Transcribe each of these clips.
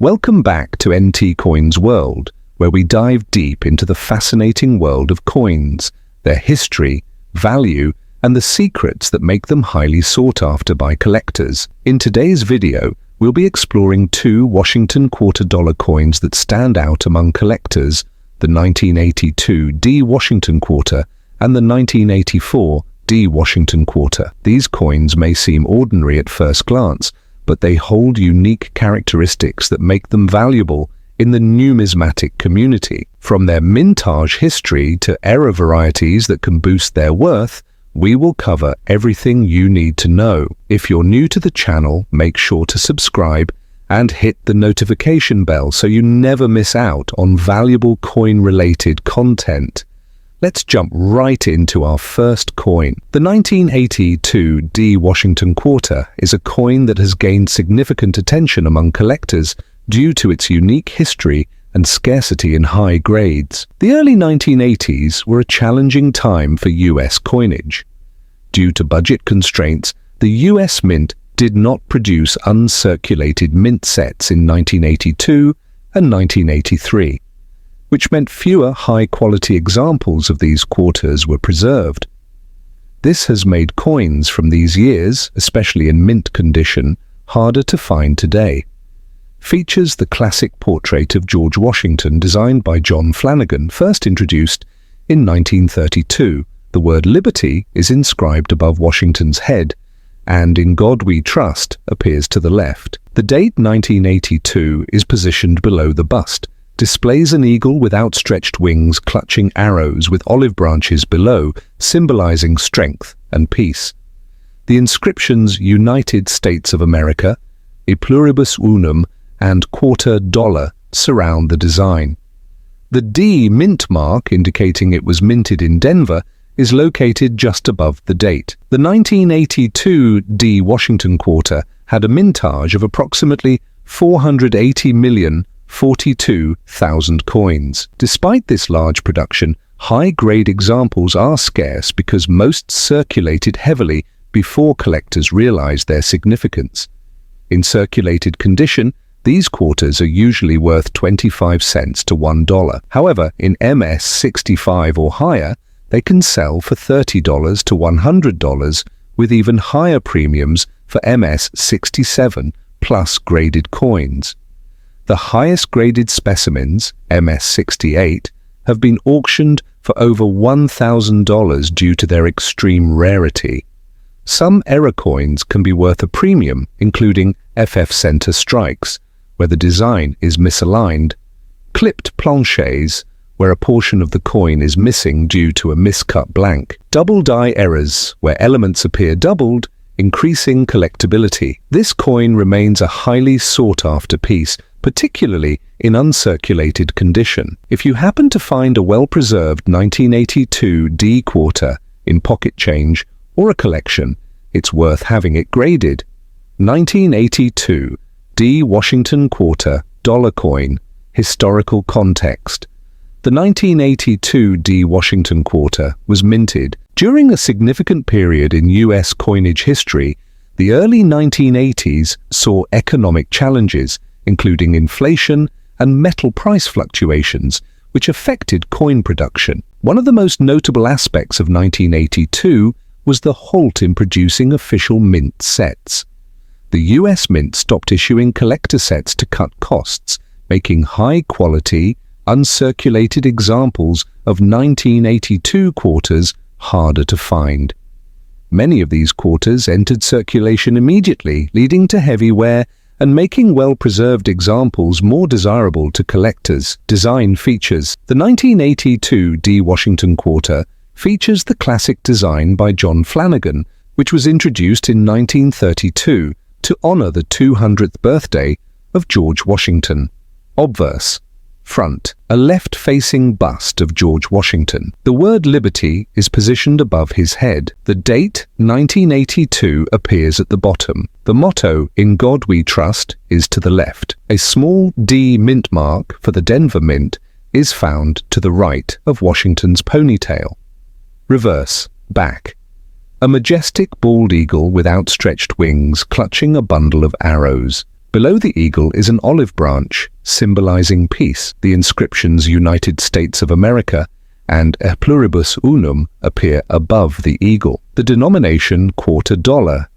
Welcome back to NT Coins World, where we dive deep into the fascinating world of coins, their history, value, and the secrets that make them highly sought after by collectors. In today's video, we'll be exploring two Washington quarter dollar coins that stand out among collectors, the 1982 D Washington quarter and the 1984 D Washington quarter. These coins may seem ordinary at first glance, but they hold unique characteristics that make them valuable in the numismatic community. From their mintage history to era varieties that can boost their worth, we will cover everything you need to know. If you're new to the channel, make sure to subscribe and hit the notification bell so you never miss out on valuable coin-related content. Let's jump right into our first coin. The 1982 D Washington quarter is a coin that has gained significant attention among collectors due to its unique history and scarcity in high grades. The early 1980s were a challenging time for US coinage. Due to budget constraints, the US Mint did not produce uncirculated mint sets in 1982 and 1983. Which meant fewer high-quality examples of these quarters were preserved. This has made coins from these years, especially in mint condition, harder to find today. Features the classic portrait of George Washington designed by John Flanagan, first introduced in 1932. The word liberty is inscribed above Washington's head, and In God We Trust appears to the left. The date 1982 is positioned below the bust, displays an eagle with outstretched wings clutching arrows with olive branches below, symbolizing strength and peace. The inscriptions United States of America, E Pluribus Unum, and quarter dollar surround the design. The D mint mark, indicating it was minted in Denver, is located just above the date. The 1982 D Washington quarter had a mintage of approximately 480,042,000 coins. Despite this large production, high-grade examples are scarce because most circulated heavily before collectors realized their significance. In circulated condition, these quarters are usually worth 25 cents to $1. However, in MS 65 or higher, they can sell for $30 to $100, with even higher premiums for MS 67 plus graded coins. The highest graded specimens, MS 68, have been auctioned for over $1,000 due to their extreme rarity. Some error coins can be worth a premium, including FF Center strikes, where the design is misaligned, clipped planchets, where a portion of the coin is missing due to a miscut blank, double die errors, where elements appear doubled, increasing collectability. This coin remains a highly sought-after piece, particularly in uncirculated condition. If you happen to find a well-preserved 1982 D quarter in pocket change or a collection, it's worth having it graded. 1982 D Washington quarter dollar coin. Historical context. The 1982 D Washington quarter was minted during a significant period in US coinage history. The early 1980s saw economic challenges, including inflation and metal price fluctuations, which affected coin production. One of the most notable aspects of 1982 was the halt in producing official mint sets. The US Mint stopped issuing collector sets to cut costs, making high-quality, uncirculated examples of 1982 quarters harder to find. Many of these quarters entered circulation immediately, leading to heavy wear and making well-preserved examples more desirable to collectors. Design features. The 1982 D Washington quarter features the classic design by John Flanagan, which was introduced in 1932 to honor the 200th birthday of George Washington. Obverse. Front. A left-facing bust of George Washington. The word liberty is positioned above his head. The date, 1982, appears at the bottom. The motto, In God We Trust, is to the left. A small D mint mark for the Denver Mint is found to the right of Washington's ponytail. Reverse. Back. A majestic bald eagle with outstretched wings clutching a bundle of arrows. Below the eagle is an olive branch, symbolizing peace. The inscriptions United States of America and A Pluribus Unum appear above the eagle. The denomination $quarter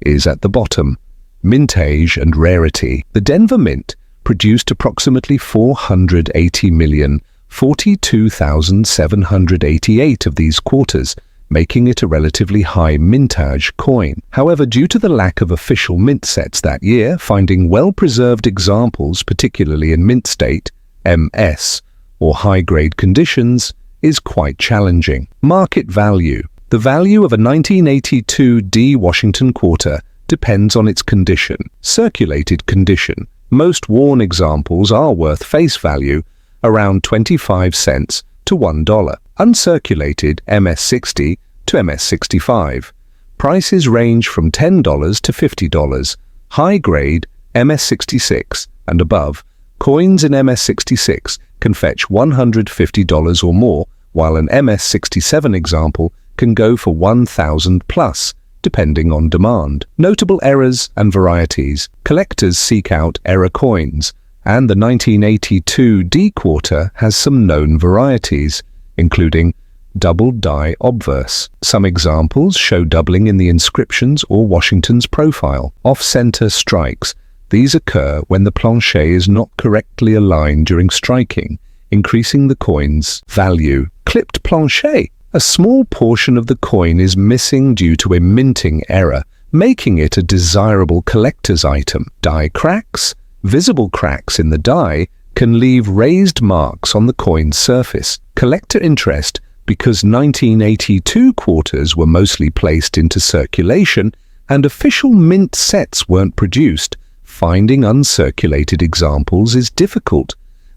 is at the bottom. Mintage and rarity. The Denver Mint produced approximately 480,042,788 of these quarters, making it a relatively high mintage coin. However, due to the lack of official mint sets that year, finding well-preserved examples, particularly in mint state, MS, or high-grade conditions, is quite challenging. Market value. The value of a 1982 D Washington quarter depends on its condition. Circulated condition. Most worn examples are worth face value, around 25 cents to $1. Uncirculated MS60 to MS65. Prices range from $10 to $50. High-grade MS66 and above. Coins in MS66 can fetch $150 or more, while an MS67 example can go for $1,000 plus, depending on demand. Notable errors and varieties. Collectors seek out error coins, and the 1982 D quarter has some known varieties, including double die obverse. Some examples show doubling in the inscriptions or Washington's profile. Off-center strikes. These occur when the plancher is not correctly aligned during striking, increasing the coin's value. Clipped plancher. A small portion of the coin is missing due to a minting error, making it a desirable collector's item. Die cracks. Visible cracks in the die can leave raised marks on the coin's surface. Collector interest. Because 1982 quarters were mostly placed into circulation and official mint sets weren't produced, finding uncirculated examples is difficult.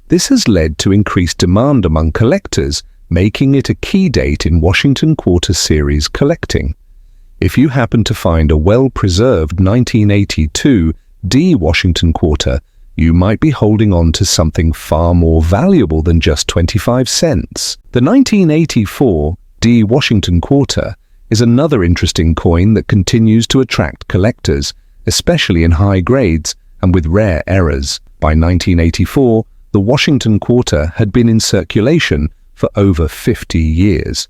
This has led to increased demand among collectors, making it a key date in Washington Quarter Series collecting. If you happen to find a well-preserved 1982 D Washington Quarter, you might be holding on to something far more valuable than just 25 cents. The 1984 D Washington Quarter is another interesting coin that continues to attract collectors, especially in high grades and with rare errors. By 1984, the Washington Quarter had been in circulation for over 50 years.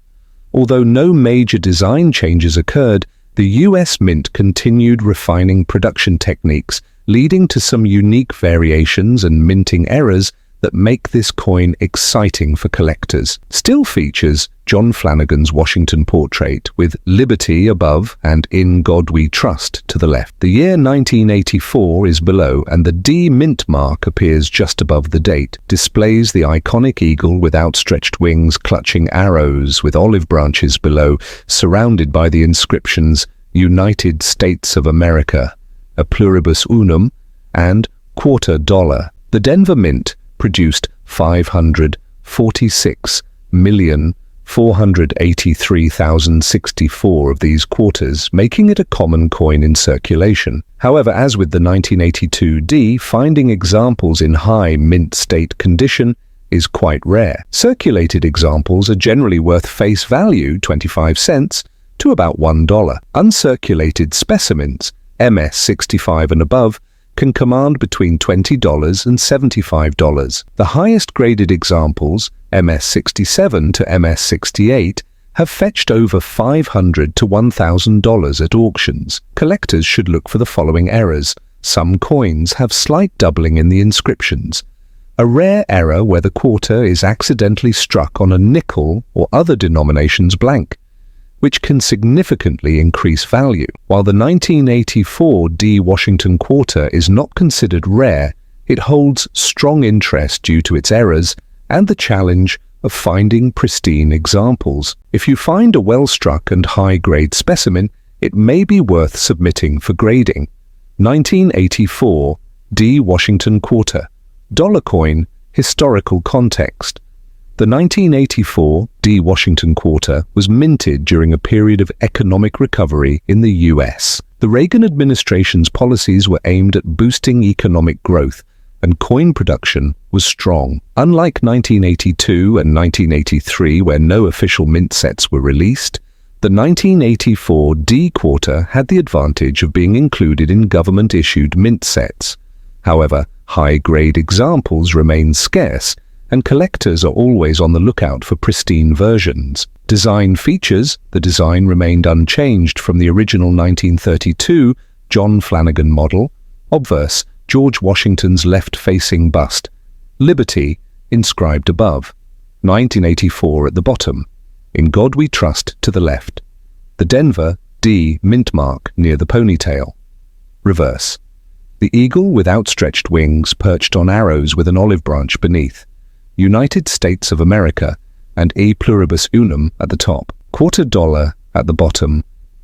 Although no major design changes occurred, the US Mint continued refining production techniques, leading to some unique variations and minting errors that make this coin exciting for collectors. Still features John Flanagan's Washington portrait with Liberty above and In God We Trust to the left. The year 1984 is below, and the D mint mark appears just above the date. Displays the iconic eagle with outstretched wings clutching arrows with olive branches below, surrounded by the inscriptions United States of America, A Pluribus Unum, and $quarter. The Denver Mint produced 546,483,064 of these quarters, making it a common coin in circulation. However, as with the 1982 D, finding examples in high mint state condition is quite rare. Circulated examples are generally worth face value 25 cents to about $1. Uncirculated specimens, MS65 and above, can command between $20 and $75. The highest graded examples, MS67 to MS68, have fetched over $500 to $1,000 at auctions. Collectors should look for the following errors. Some coins have slight doubling in the inscriptions. A rare error where the quarter is accidentally struck on a nickel or other denomination's blank, which can significantly increase value. While the 1984 D Washington Quarter is not considered rare, it holds strong interest due to its errors and the challenge of finding pristine examples. If you find a well-struck and high-grade specimen, it may be worth submitting for grading. 1984 D Washington Quarter. Dollar coin, historical context. The 1984 D Washington Quarter was minted during a period of economic recovery in the US. The Reagan administration's policies were aimed at boosting economic growth, and coin production was strong. Unlike 1982 and 1983, where no official mint sets were released, the 1984 D Quarter had the advantage of being included in government-issued mint sets. However, high-grade examples remain scarce, and collectors are always on the lookout for pristine versions. Design features: the design remained unchanged from the original 1932 John Flanagan model. Obverse: George Washington's left-facing bust. Liberty, inscribed above. 1984 at the bottom. In God We Trust to the left. The Denver D mint mark near the ponytail. Reverse: the eagle with outstretched wings perched on arrows with an olive branch beneath. United States of America, and E pluribus unum at the top. $quarter at the bottom.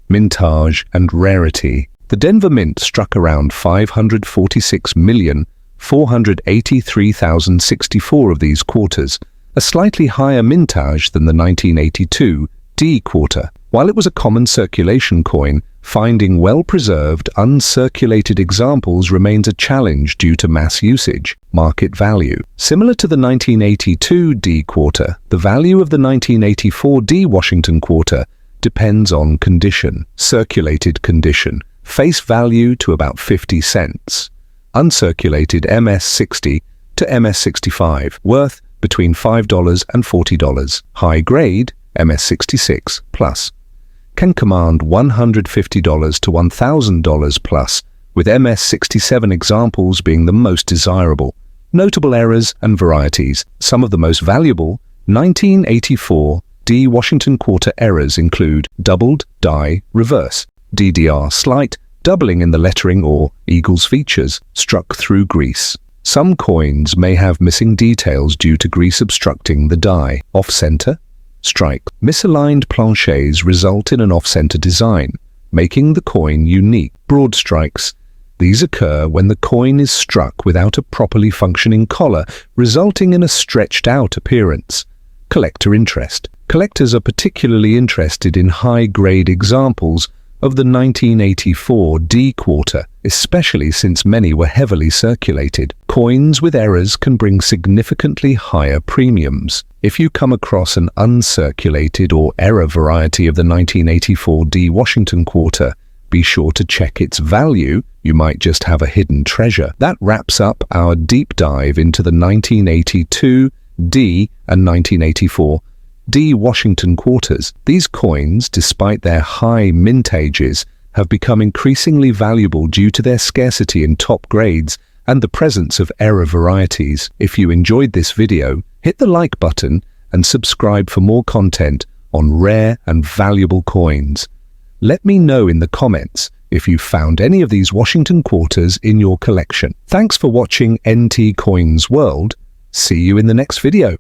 Mintage and rarity. The Denver Mint struck around 546,483,064 of these quarters, a slightly higher mintage than the 1982 D quarter. While it was a common circulation coin, finding well-preserved, uncirculated examples remains a challenge due to mass usage. Market value. Similar to the 1982 D quarter, the value of the 1984 D Washington quarter depends on condition. Circulated condition. Face value to about 50 cents. Uncirculated MS60 to MS65, worth between $5 and $40. High grade, MS66 plus, can command $150 to $1,000 plus, with MS67 examples being the most desirable. Notable errors and varieties. Some of the most valuable 1984 D Washington quarter errors include doubled die reverse, DDR slight, doubling in the lettering or eagle's features, struck through grease. Some coins may have missing details due to grease obstructing the die. Off-center, strike. Misaligned planchets result in an off-center design, making the coin unique. Broad strikes. These occur when the coin is struck without a properly functioning collar, resulting in a stretched-out appearance. Collector interest. Collectors are particularly interested in high-grade examples of the 1984 D quarter, especially since many were heavily circulated. Coins with errors can bring significantly higher premiums. If you come across an uncirculated or error variety of the 1984 D Washington quarter, be sure to check its value. You might just have a hidden treasure. That wraps up our deep dive into the 1982 D and 1984 D Washington quarters. These coins, despite their high mintages, have become increasingly valuable due to their scarcity in top grades and the presence of error varieties. If you enjoyed this video, hit the like button and subscribe for more content on rare and valuable coins. Let me know in the comments if you found any of these Washington quarters in your collection. Thanks for watching NT Coins World. See you in the next video.